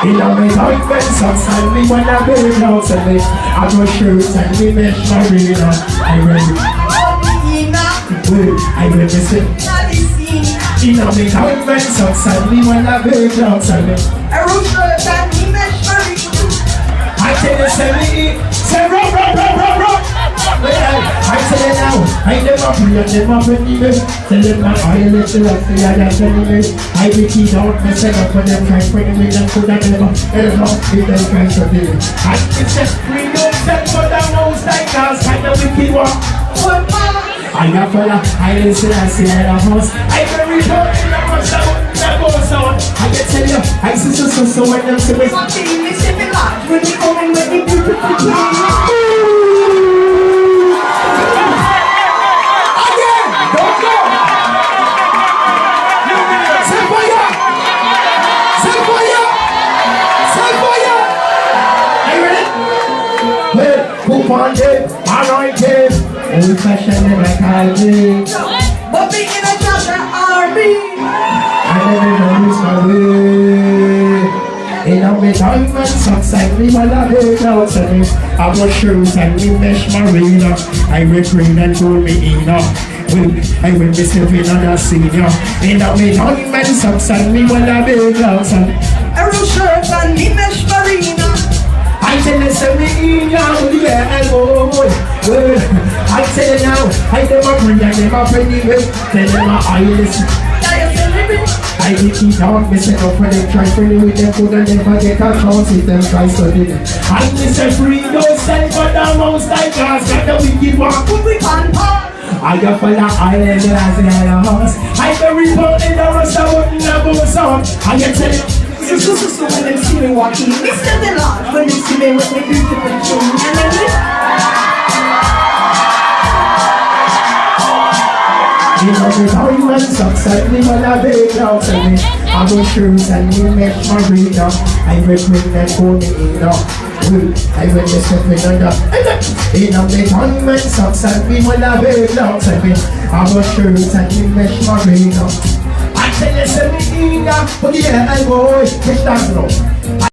In a me Diamond Sox and me wanna be close and me I go shoes and me mesh marina. I ready. I ready say. In a me Diamond Sox and me wanna be close and me I roll shirt and me mesh marina. I tell you say rock. I tell you now, I never play, never penny me. Tell them my eye little like the other penny me. I be keyed out, me set up for them try penny me. Them could have never, ever, be them trying to do it. And it's a free don't set for the most like us, kind of wicked one. I got fella, I listen, I see at a house. I very short in the house, I go sound. I can tell you, I see so when them see me. Something me see me large when me coming with the beautiful One day, anointed, old fashioned like I did. but me in a Georgia army. I never lose my way. In a me Diamond Sox and me malabe clouds and me I got shoes and me mesh marina. I will green and gold me in I will be stepping on a senior. In a me Diamond Sox and me malabe clouds and I roll shirt and me mesh marina. I tell you, say me in now, yeah, I go. I tell you now, I never bring and never penny me. Tell them my eyes. I get it out, me set up for them, try friendly with them, could never get a chance with them, try studying. I miss a free, don't sell for the most like us, got the wicked one, put me on par. I got for the island, as in the house. I can report in the rest, I wouldn't have a song. I can tell you. So when they see me walking, me still the large. When they see me with my beautiful chin and I live. You know the Diamond Sox and me wanna be clouds and me I go shoes and me make marina. I will bring that for me in I will just step in under. You know the Diamond Sox and me wanna be clouds and me I go shoes and me make marina. I tell you, say me in but yeah, I go, push that now.